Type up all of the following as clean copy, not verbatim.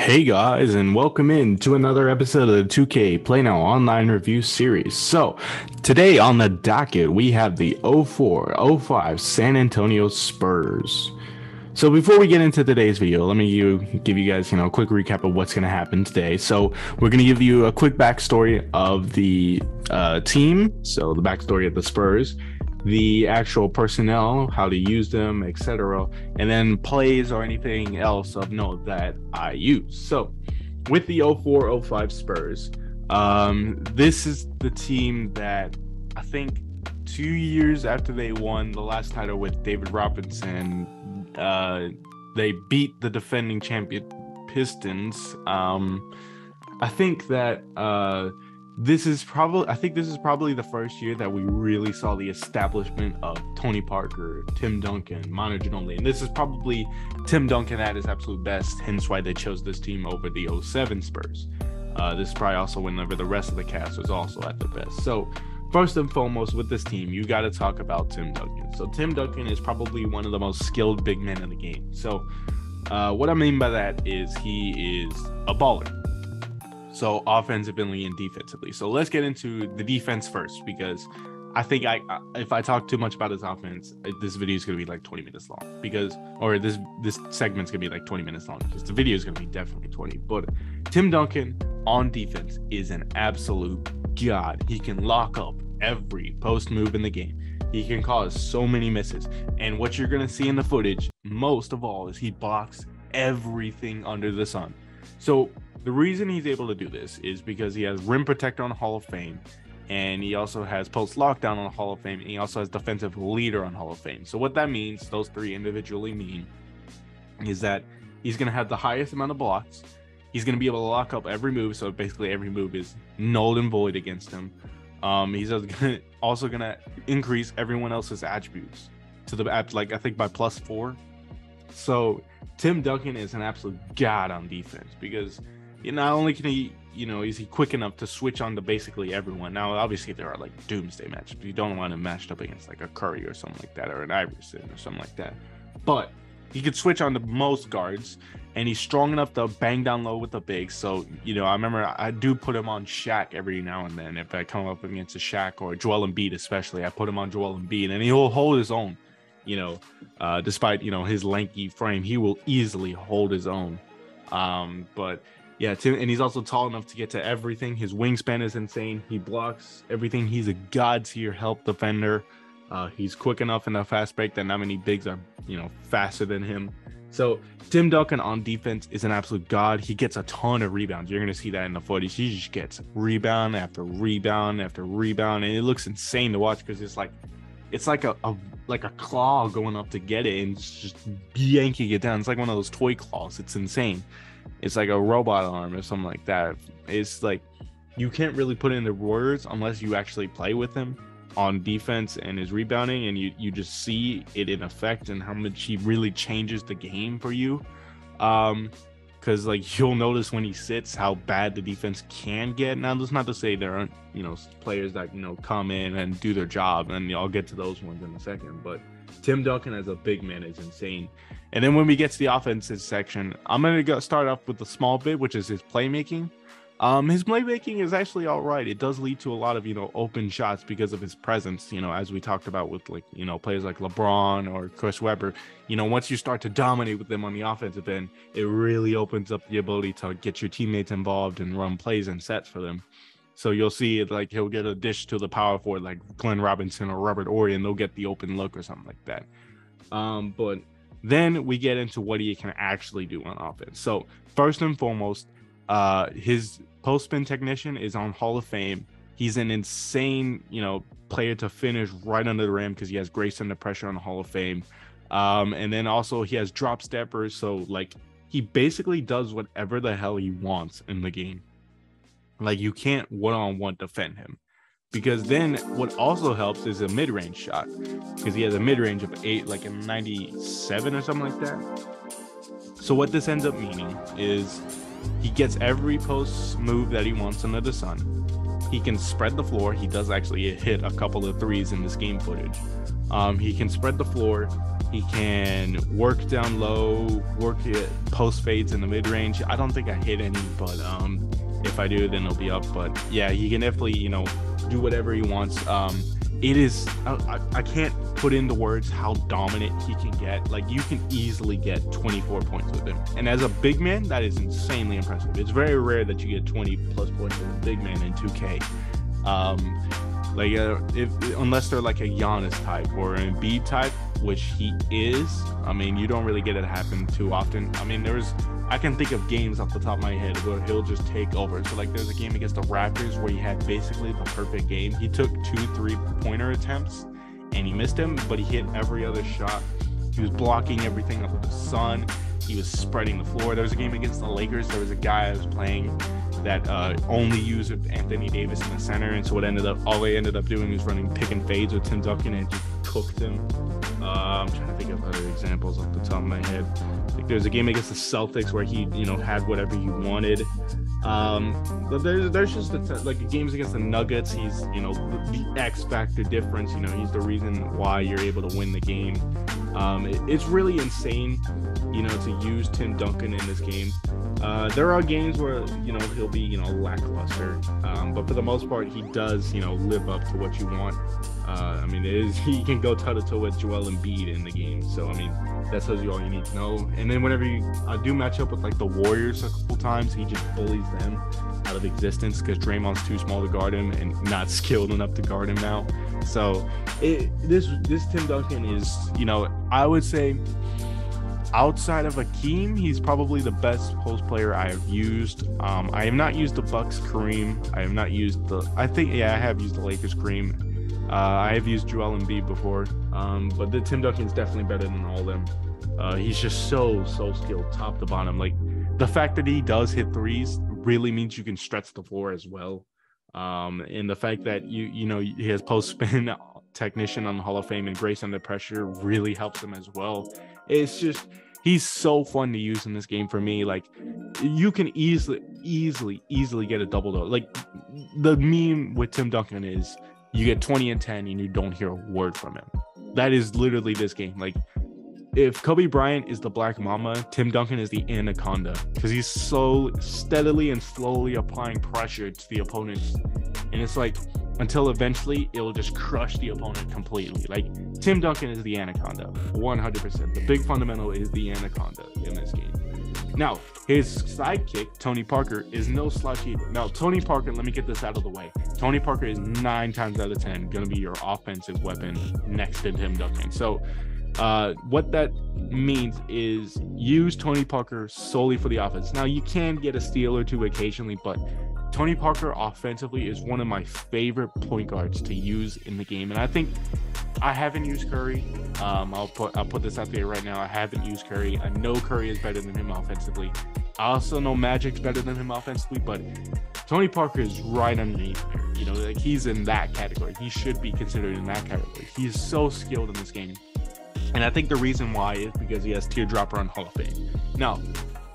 Hey guys, and welcome in to another episode of the 2K Play Now Online Review Series. So, today on the docket, we have the 04-05 San Antonio Spurs. So before we get into today's video, let me give you guys, a quick recap of what's going to happen today. So we're going to give you a quick backstory of the team, so the backstory of the Spurs, the actual personnel, how to use them, etc., and then plays or anything else of note that I use. So with the 04-05 Spurs, this is the team that I think 2 years after they won the last title with David Robinson, they beat the defending champion Pistons. I think that this is probably the first year that we really saw the establishment of Tony Parker, Tim Duncan, Manu Ginobili, and this is probably Tim Duncan at his absolute best, hence why they chose this team over the 07 Spurs. This is probably also whenever the rest of the cast was also at their best. So first and foremost with this team, you got to talk about Tim Duncan. So Tim Duncan is probably one of the most skilled big men in the game. So what I mean by that is he is a baller. So offensively and defensively. So let's get into the defense first, because I think if I talk too much about his offense, this video is going to be like 20 minutes long, or this segment's going to be like 20 minutes long, because the video is going to be definitely 20. But Tim Duncan on defense is an absolute god. He can lock up every post move in the game. He can cause so many misses. And what you're going to see in the footage, most of all, is he blocks everything under the sun. So the reason he's able to do this is because he has rim protector on Hall of Fame, and he also has post lockdown on Hall of Fame, and he also has defensive leader on Hall of Fame. So what that means, those three individually mean, is that he's going to have the highest amount of blocks. He's going to be able to lock up every move, so basically every move is null and void against him. He's also going to increase everyone else's attributes to the like I think by +4. So Tim Duncan is an absolute god on defense, because not only can he, is he quick enough to switch on to basically everyone. Now, obviously, there are like doomsday matchups. You don't want him matched up against like a Curry or something like that, or an Iverson or something like that. But he could switch on to most guards, and he's strong enough to bang down low with the bigs. So, I remember I do put him on Shaq every now and then. If I come up against a Shaq or Joel Embiid especially, I put him on Joel Embiid, and he'll hold his own. Despite, his lanky frame, he will easily hold his own. But yeah, Tim, and he's also tall enough to get to everything. His wingspan is insane. He blocks everything. He's a god tier help defender. He's quick enough in a fast break that not many bigs are, faster than him. So Tim Duncan on defense is an absolute god. He gets a ton of rebounds. You're going to see that in the footage. He just gets rebound after rebound after rebound, and it looks insane to watch, because it's like a claw going up to get it and just yanking it down. It's like one of those toy claws. It's insane. It's like a robot arm or something like that. It's like, you can't really put it into words unless you actually play with him on defense and his rebounding, and you just see it in effect and how much he really changes the game for you. Because like you'll notice when he sits how bad the defense can get. Now, that's not to say there aren't players that come in and do their job, and I'll get to those ones in a second. But Tim Duncan as a big man is insane. And then when we get to the offensive section, I'm gonna start off with the small bit, which is his playmaking. His playmaking is actually all right. It does lead to a lot of open shots because of his presence. As we talked about with players like LeBron or Chris Webber. Once you start to dominate with them on the offensive end, it really opens up the ability to get your teammates involved and run plays and sets for them. So you'll see it, like he'll get a dish to the power forward like Glenn Robinson or Robert Horry, and they'll get the open look or something like that. But then we get into what he can actually do on offense. So first and foremost, his post spin technician is on Hall of Fame. He's an insane, player to finish right under the rim, because he has grace under pressure on the Hall of Fame. And then also he has drop steppers. So like he basically does whatever the hell he wants in the game. Like you can't one-on-one defend him, because then what also helps is a mid-range shot, because he has a mid-range of 8, like a 97 or something like that. So what this ends up meaning is he gets every post move that he wants under the sun. He can spread the floor. He does actually hit a couple of threes in this game footage. He can spread the floor. He can work down low, work it post fades in the mid range. I don't think I hit any, but if I do, then it'll be up. But yeah, he can definitely, you know, do whatever he wants. It is, I can't put into words how dominant he can get. Like, you can easily get 24 points with him. And as a big man, that is insanely impressive. It's very rare that you get 20 plus points with a big man in 2K. Unless they're like a Giannis type or an Embiid type, which he is. I mean, you don't really get it happen too often. I mean, I can think of games off the top of my head where he'll just take over. So like there's a game against the Raptors where he had basically the perfect game. He took 2 3-pointer attempts and he missed them, but he hit every other shot. He was blocking everything up with the sun. He was spreading the floor. There was a game against the Lakers. There was a guy I was playing that only used Anthony Davis in the center, and so all they ended up doing was running pick and fades with Tim Duncan, and just cooked him. I'm trying to think of other examples off the top of my head. Like there's a game against the Celtics where he, you know, had whatever he wanted. But there's just games against the Nuggets. He's, you know, the X factor difference. You know, he's the reason why you're able to win the game. It's really insane, you know, to use Tim Duncan in this game. There are games where, you know, he'll be, you know, lackluster, but for the most part, he does, you know, live up to what you want. I mean, he can go toe-to-toe with Joel Embiid in the game, so, I mean, that tells you all you need to know. And then whenever you do match up with, like, the Warriors a couple times, he just bullies them out of existence because Draymond's too small to guard him and not skilled enough to guard him now. So, this Tim Duncan is, you know, I would say, outside of Akeem, he's probably the best post player I have used. I have not used the Bucks Kareem. I have not used I have used the Lakers Kareem. I have used Joel Embiid before. But the Tim Duncan is definitely better than all of them. He's just so skilled top to bottom. Like, the fact that he does hit threes really means you can stretch the floor as well. And the fact that you know he has post spin technician on the Hall of Fame and grace under pressure really helps him as well. It's just, he's so fun to use in this game for me. Like, you can easily get a double double. Like, the meme with Tim Duncan is you get 20 and 10 and you don't hear a word from him. That is literally this game. Like, if Kobe Bryant is the Black Mamba, Tim Duncan is the Anaconda, because he's so steadily and slowly applying pressure to the opponents. And it's like, until eventually it'll just crush the opponent completely. Like, Tim Duncan is the Anaconda, 100%. The big fundamental is the Anaconda in this game. Now, his sidekick, Tony Parker, is no slouch either. Now, Tony Parker, let me get this out of the way. Tony Parker is 9 times out of 10 going to be your offensive weapon next to Tim Duncan. So, what that means is use Tony Parker solely for the offense. Now, you can get a steal or two occasionally, but Tony Parker offensively is one of my favorite point guards to use in the game. And I think I haven't used Curry. I'll put this out there right now. I haven't used Curry. I know Curry is better than him offensively. I also know Magic's better than him offensively, but Tony Parker is right underneath there. You know, like, he's in that category. He should be considered in that category. He's so skilled in this game. And I think the reason why is because he has Teardropper on Hall of Fame. Now,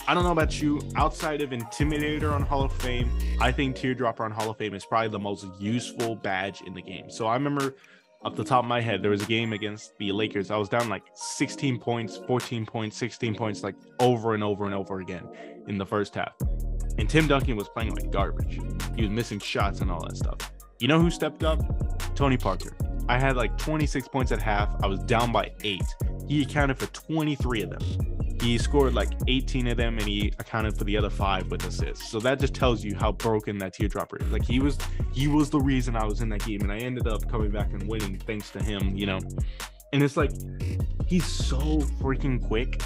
I don't know about you, outside of Intimidator on Hall of Fame, I think Teardropper on Hall of Fame is probably the most useful badge in the game. So I remember off the top of my head, there was a game against the Lakers. I was down like 16 points, 14 points, 16 points, like over and over and over again in the first half. And Tim Duncan was playing like garbage. He was missing shots and all that stuff. You know who stepped up? Tony Parker. I had like 26 points at half. I was down by 8. He accounted for 23 of them. He scored like 18 of them, and he accounted for the other 5 with assists. So that just tells you how broken that Teardropper is. Like, he was the reason I was in that game, and I ended up coming back and winning thanks to him, you know. And it's like, he's so freaking quick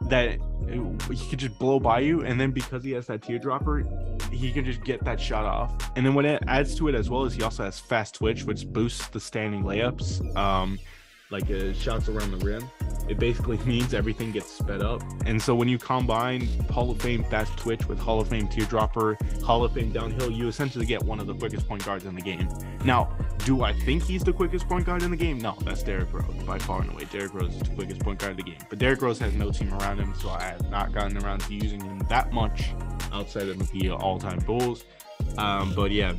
that he could just blow by you, and then because he has that Teardropper, he can just get that shot off. And then what it adds to it as well is he also has fast twitch, which boosts the standing layups, shots around the rim. It basically means everything gets sped up. And so when you combine Hall of Fame fast twitch with Hall of Fame Teardropper, Hall of Fame downhill, you essentially get one of the quickest point guards in the game. Now, do I think he's the quickest point guard in the game? No, that's Derrick Rose by far and away. Derrick Rose is the quickest point guard in the game. But Derrick Rose has no team around him, so I have not gotten around to using him that much outside of the all-time Bulls. But yeah,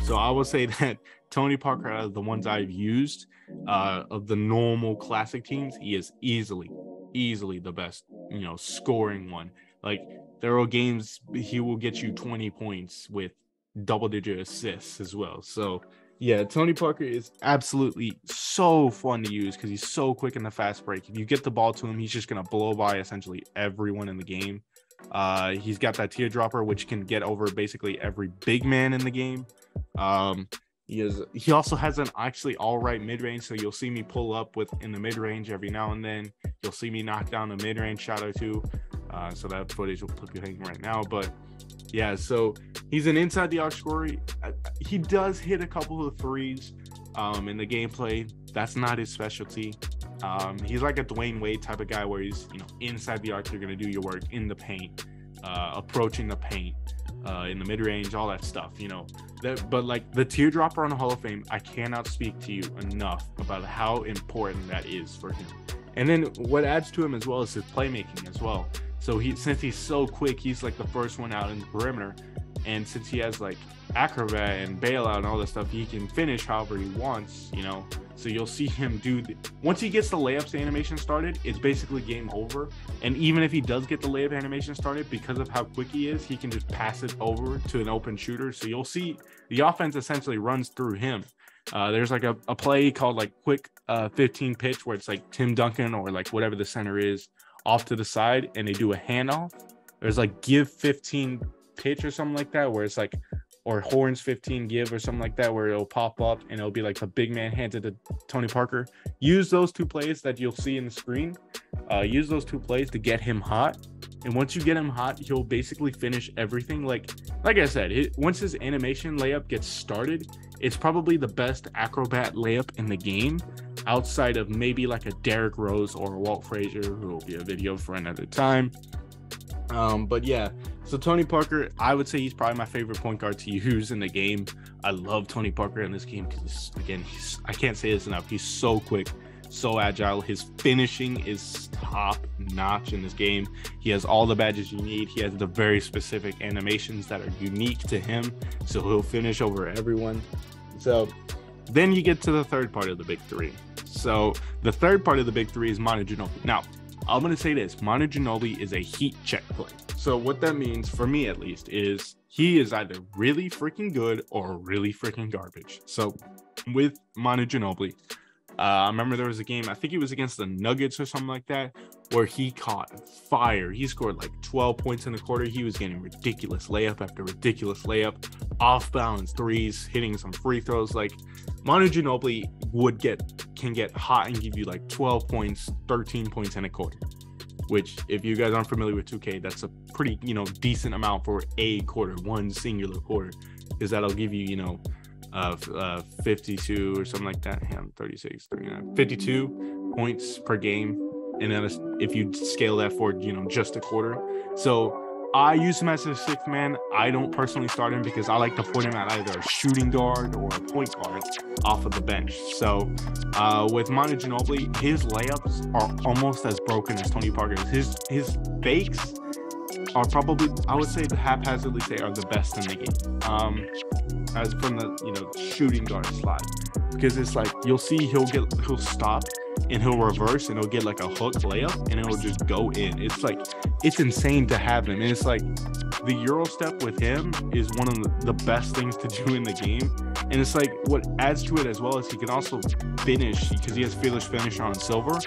so I would say that Tony Parker, out of the ones I've used, of the normal classic teams, he is easily the best, scoring one. Like, there are games he will get you 20 points with double-digit assists as well. So, yeah, Tony Parker is absolutely so fun to use because he's so quick in the fast break. If you get the ball to him, he's just going to blow by essentially everyone in the game. He's got that teardropper, which can get over basically every big man in the game. He also has an actually all right mid-range, so you'll see me pull up in the mid-range every now and then. You'll see me knock down a mid-range shot or two. So that footage will put you hanging right now. But yeah, so he's an inside the arc scorer. He does hit a couple of threes in the gameplay. That's not his specialty. He's like a Dwayne Wade type of guy where he's, inside the arc, you're going to do your work in the paint, approaching the paint, in the mid-range, all that stuff, but like the teardropper on the Hall of Fame, I cannot speak to you enough about how important that is for him. And then what adds to him as well is his playmaking as well. So since he's so quick, he's like the first one out in the perimeter. And since he has like acrobat and bailout and all this stuff, he can finish however he wants, So you'll see him once he gets the layups animation started, it's basically game over. And even if he does get the layup animation started, because of how quick he is, he can just pass it over to an open shooter. So you'll see the offense essentially runs through him. There's like a play called like quick 15 pitch where it's like Tim Duncan or like whatever the center is off to the side and they do a handoff. There's like give 15 pitch or something like that where it's like, or horns 15 give or something like that where it'll pop up and it'll be like the big man handed to Tony Parker. Use those two plays that you'll see in the screen. Use those two plays to get him hot. And once you get him hot, he'll basically finish everything. Like I said, once his animation layup gets started, it's probably the best acrobat layup in the game outside of maybe like a Derrick Rose or a Walt Frazier, who will be a video for another time. But yeah, so Tony Parker, I would say he's probably my favorite point guard to use in the game. I love Tony Parker in this game because, again, I can't say this enough. He's so quick, so agile. His finishing is top notch in this game. He has all the badges you need. He has the very specific animations that are unique to him, so he'll finish over everyone. So then you get to the third part of the big three. So the third part of the big three is Manu Ginobili. Now, I'm going to say this. Manu Ginobili is a heat check play. So what that means, for me at least, is he is either really freaking good or really freaking garbage. So with Manu Ginobili, I remember there was a game, I think it was against the Nuggets or something like that, where he caught fire. He scored like 12 points in the quarter. He was getting ridiculous layup after ridiculous layup, off balance threes, hitting some free throws. Like, Manu Ginobili can get hot and give you like 12 points, 13 points in a quarter, which, if you guys aren't familiar with 2K, that's a pretty, decent amount for a quarter, one singular quarter, because that'll give you, 52 or something like that. 36, 39, 52 points per game. And then if you scale that for, just a quarter. So I use him as a sixth man. I don't personally start him because I like to put him at either a shooting guard or a point guard off of the bench. So with Manu Ginobili, his layups are almost as broken as Tony Parker's. His fakes are probably, I would say, haphazardly say, are the best in the game. As from the shooting guard slot, because it's like you'll see he'll stop and he'll reverse and he'll get like a hook layup and it'll just go in. It's like, it's insane to have him. And it's like the Euro step with him is one of the best things to do in the game. And it's like what adds to it as well is he can also finish because he has fearless finish on silver.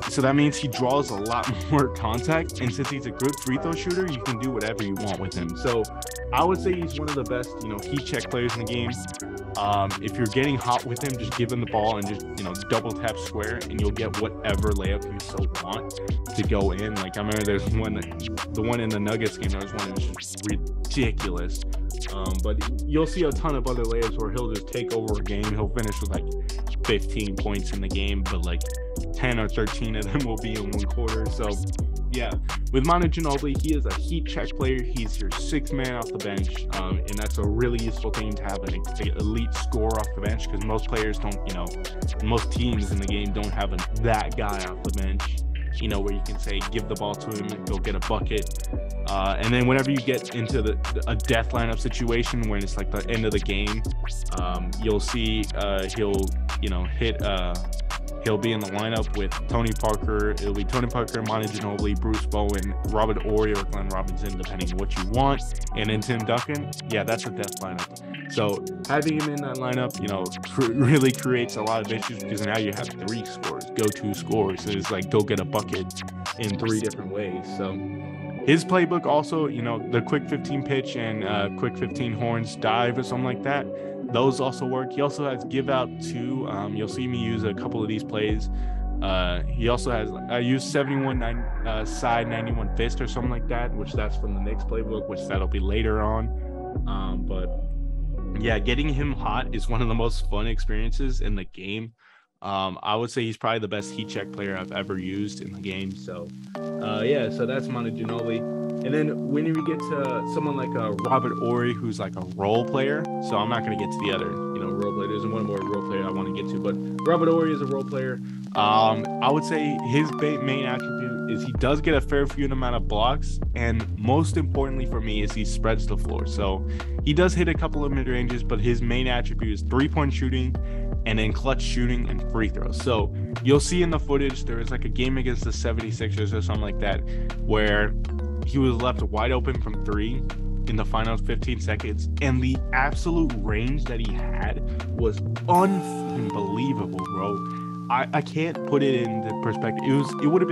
So that means he draws a lot more contact. And since he's a good free throw shooter, you can do whatever you want with him. So I would say he's one of the best, heat check players in the game. If you're getting hot with him, just give him the ball and just, double tap square and you'll get whatever layup you so want to go in. Like, I remember there's the one in the Nuggets game, there was one that was just ridiculous. But you'll see a ton of other layups where he'll just take over a game. He'll finish with like 15 points in the game, but like 10 or 13 of them will be in one quarter. So yeah, with Manu Ginobili, he is a heat check player. He's your sixth man off the bench, and that's a really useful thing to have an elite scorer off the bench, because most players don't, most teams in the game don't have that guy off the bench. where you can say, give the ball to him and go get a bucket. And then whenever you get into a death lineup situation when it's like the end of the game, you'll see he'll be in the lineup with Tony Parker. It'll be Tony Parker, Monty Ginobili, Bruce Bowen, Robert Horry, or Glenn Robinson, depending on what you want. And then Tim Duncan. Yeah, that's a death lineup. So having him in that lineup, really creates a lot of issues because now you have 3 scorers, go-to scorers. So it's like go get a bucket in 3 different ways. So his playbook also, the quick 15 pitch and quick 15 horns dive or something like that. Those also work. He also has give out too. You'll see me use a couple of these plays. He also has, I use 71 side 91 fist or something like that, which that's from the Knicks playbook, which that'll be later on. But yeah, getting him hot is one of the most fun experiences in the game. I would say he's probably the best heat check player I've ever used in the game. So so that's Manu Ginobili. And then when you get to someone like Robert Horry, who's like a role player, so I'm not going to get to the other, role player. There's one more role player I want to get to, but Robert Horry is a role player. I would say his main attribute is he does get a fair few amount of blocks, and most importantly for me is he spreads the floor. So he does hit a couple of mid-ranges, but his main attribute is 3-point shooting and then clutch shooting and free throws. So you'll see in the footage, there was like a game against the 76ers or something like that, where he was left wide open from 3 in the final 15 seconds, and the absolute range that he had was unbelievable, bro. I can't put it into perspective. It would have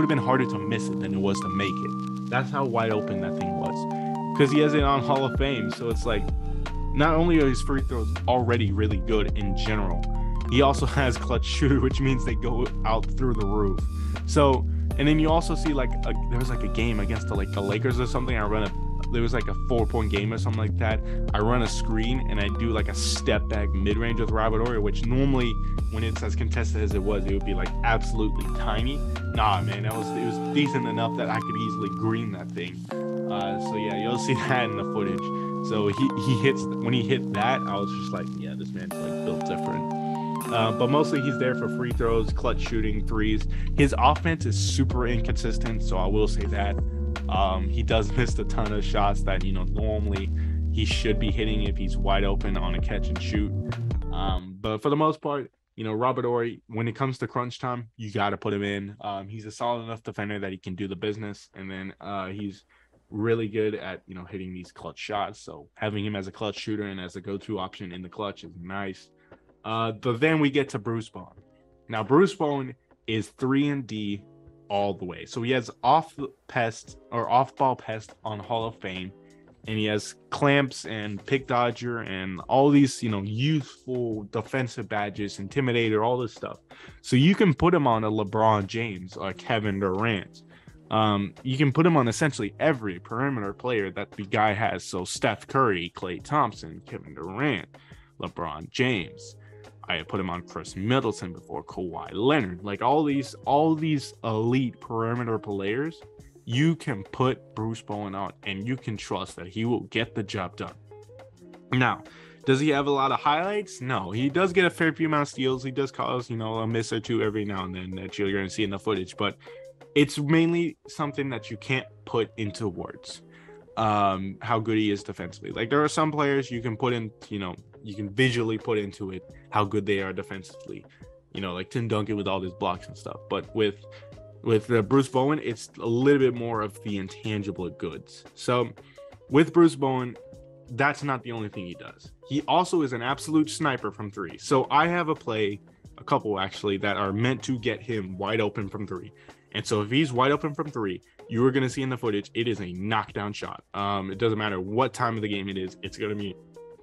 been harder to miss it than it was to make it. That's how wide open that thing was, because he has it on Hall of Fame. So it's like, not only are his free throws already really good in general, he also has clutch shooter, which means they go out through the roof. So, and then you also see there was a game against the Lakers or something. There was like a 4-point game or something like that. I run a screen and I do like a step back mid range with Robert Horry, which normally when it's as contested as it would be like absolutely tiny. Nah, man, it was decent enough that I could easily green that thing. So yeah, you'll see that in the footage. So when he hit that, I was just like, yeah, this man's like built different. But mostly he's there for free throws, clutch shooting, threes. His offense is super inconsistent, so I will say that. He does miss a ton of shots that, normally he should be hitting if he's wide open on a catch and shoot. But for the most part, Robert Horry, when it comes to crunch time, you got to put him in. He's a solid enough defender that he can do the business. And then he's really good at, hitting these clutch shots. So having him as a clutch shooter and as a go-to option in the clutch is nice. But then we get to Bruce Bowen. Now, Bruce Bowen is 3-and-D all the way. So he has off-ball pest on Hall of Fame, and he has clamps and pick dodger and all these, youthful defensive badges, intimidator, all this stuff. So you can put him on a LeBron James or Kevin Durant. You can put him on essentially every perimeter player that the guy has. So Steph Curry, Klay Thompson, Kevin Durant, LeBron James. I put him on Chris Middleton before, Kawhi Leonard. Like all these elite perimeter players, you can put Bruce Bowen on and you can trust that he will get the job done. Now, does he have a lot of highlights? No, he does get a fair few amount of steals. He does cause, a miss or two every now and then that you're going to see in the footage, but it's mainly something that you can't put into words. How good he is defensively. Like there are some players you can put in, you can visually put into it how good they are defensively, like Tim Duncan with all his blocks and stuff. But with Bruce Bowen, it's a little bit more of the intangible goods. So with Bruce Bowen, that's not the only thing he does. He also is an absolute sniper from 3. So I have a couple actually, that are meant to get him wide open from 3. And so if he's wide open from 3, you are going to see in the footage, it is a knockdown shot. It doesn't matter what time of the game it is, it's going to be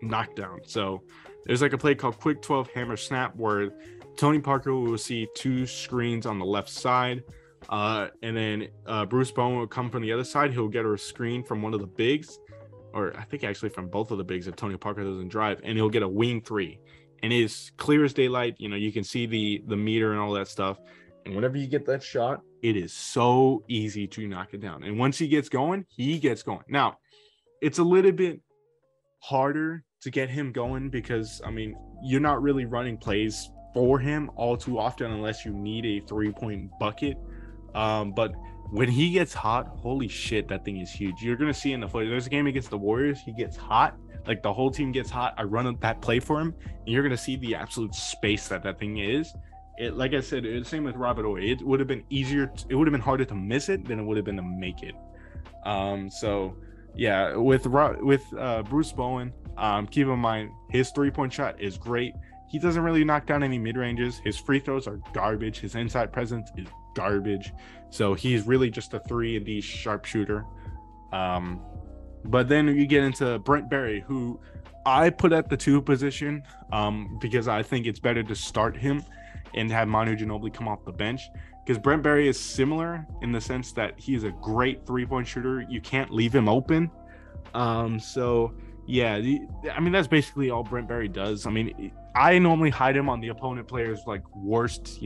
knockdown. So there's like a play called Quick 12 Hammer Snap where Tony Parker will see 2 screens on the left side. And then Bruce Bowen will come from the other side. He'll get a screen from one of the bigs, or I think actually from both of the bigs if Tony Parker doesn't drive, and he'll get a wing 3. And it's clear as daylight. You can see the meter and all that stuff. And whenever you get that shot, it is so easy to knock it down. And once he gets going, he gets going. Now, it's a little bit harder to get him going because, you're not really running plays for him all too often unless you need a 3-point bucket. But when he gets hot, holy shit, that thing is huge. You're gonna see in the footage. There's a game against the Warriors. He gets hot, like the whole team gets hot. I run that play for him, and you're gonna see the absolute space that thing is. It, like I said, it's the same with Robert Ory. It would have been easier. It would have been harder to miss it than it would have been to make it. So yeah, with Bruce Bowen, keep in mind his 3-point shot is great. He doesn't really knock down any mid-ranges. His free throws are garbage. His inside presence is garbage. So he's really just a 3-and-D sharpshooter. But then you get into Brent Berry, who I put at the 2 position because I think it's better to start him and have Manu Ginobili come off the bench, because Brent Berry is similar in the sense that he's a great 3-point shooter. You can't leave him open. So yeah, I mean, that's basically all Brent Berry does. I mean, I normally hide him on the opponent player's like worst,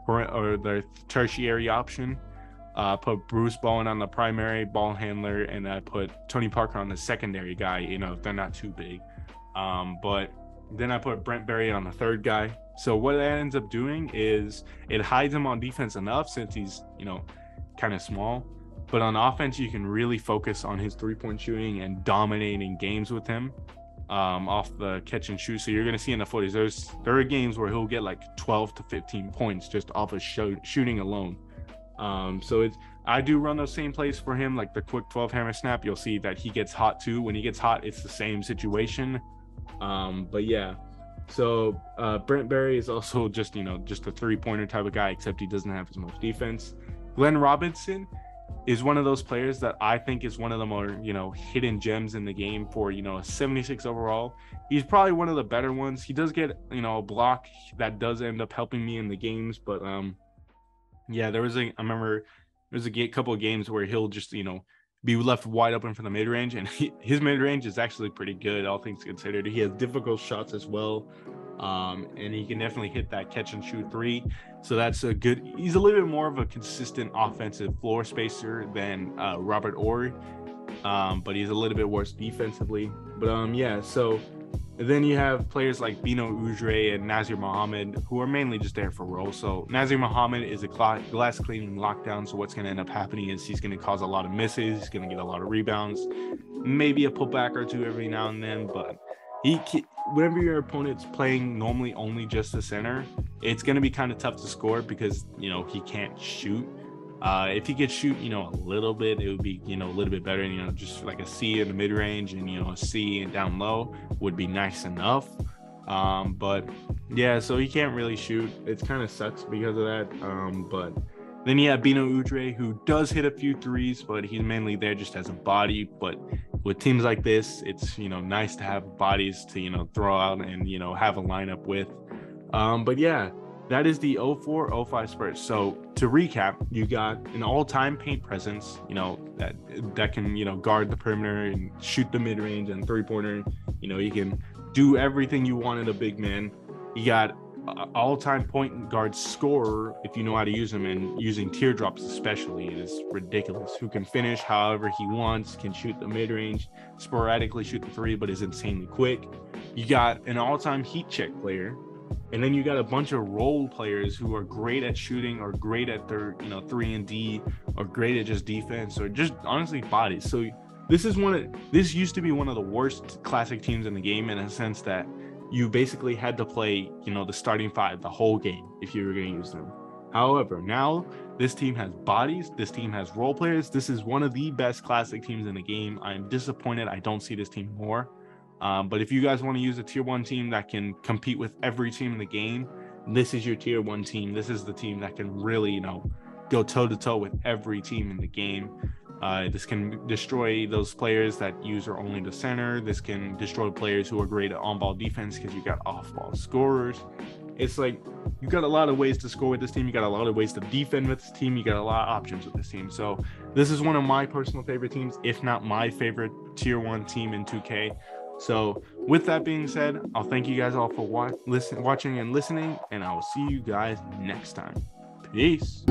or the tertiary option. Put Bruce Bowen on the primary ball handler, and I put Tony Parker on the secondary guy, if they're not too big. But then I put Brent Berry on the third guy. So what that ends up doing is it hides him on defense enough since he's, kind of small. But on offense, you can really focus on his 3-point shooting and dominating games with him off the catch and shoot. So you're going to see in the footage, there are games where he'll get like 12 to 15 points just off of shooting alone. So I do run those same plays for him, like the quick 12 hammer snap. You'll see that he gets hot too. When he gets hot, it's the same situation. But yeah, so Brent Berry is also just a 3-pointer type of guy, except he doesn't have as much defense. Glenn Robinson is one of those players that I think is one of the more, hidden gems in the game for, a 76 overall. He's probably one of the better ones. He does get, a block that does end up helping me in the games, but yeah, I remember there was a couple of games where he'll just, be left wide open for the mid-range, and his mid-range is actually pretty good, all things considered. He has difficult shots as well, and he can definitely hit that catch and shoot 3. So that's a good. He's a little bit more of a consistent offensive floor spacer than Robert Ory, but he's a little bit worse defensively. But yeah, so then you have players like Bino Udre and Nazir Muhammad, who are mainly just there for roles. So Nazir Muhammad is a glass cleaning lockdown. So what's going to end up happening is he's going to cause a lot of misses. He's going to get a lot of rebounds, maybe a putback or two every now and then. But whenever your opponent's playing normally only just the center, it's going to be kind of tough to score because, he can't shoot. If he could shoot, a little bit, it would be, a little bit better. Just like a C in the mid range and, a C and down low would be nice enough. But yeah, so he can't really shoot. It kind of sucks because of that. But then you have Bino Udre, who does hit a few threes, but he's mainly there just as a body. But with teams like this, it's, nice to have bodies to, throw out and, have a lineup with. But yeah, that is the 04-05 Spurs. So to recap, you got an all-time paint presence, that can, guard the perimeter and shoot the mid-range and 3-pointer. You can do everything you want in a big man. You got all-time point guard scorer, if you know how to use him, and using teardrops especially, it is ridiculous. Who can finish however he wants, can shoot the mid-range, sporadically shoot the 3, but is insanely quick. You got an all-time heat check player. And then you got a bunch of role players who are great at shooting or great at their, 3-and-D or great at just defense or just honestly bodies. So this used to be one of the worst classic teams in the game in a sense that you basically had to play, the starting 5 the whole game if you were going to use them. However, now this team has bodies. This team has role players. This is one of the best classic teams in the game. I'm disappointed I don't see this team more. But if you guys want to use a tier 1 team that can compete with every team in the game, this is your tier 1 team. This is the team that can really, go toe to toe with every team in the game. This can destroy those players that use or only the center. This can destroy players who are great at on-ball defense because you got off-ball scorers. It's like you got a lot of ways to score with this team. You got a lot of ways to defend with this team. You got a lot of options with this team. So this is one of my personal favorite teams, if not my favorite tier 1 team in 2K. So with that being said, I'll thank you guys all for watching and listening, and I will see you guys next time. Peace.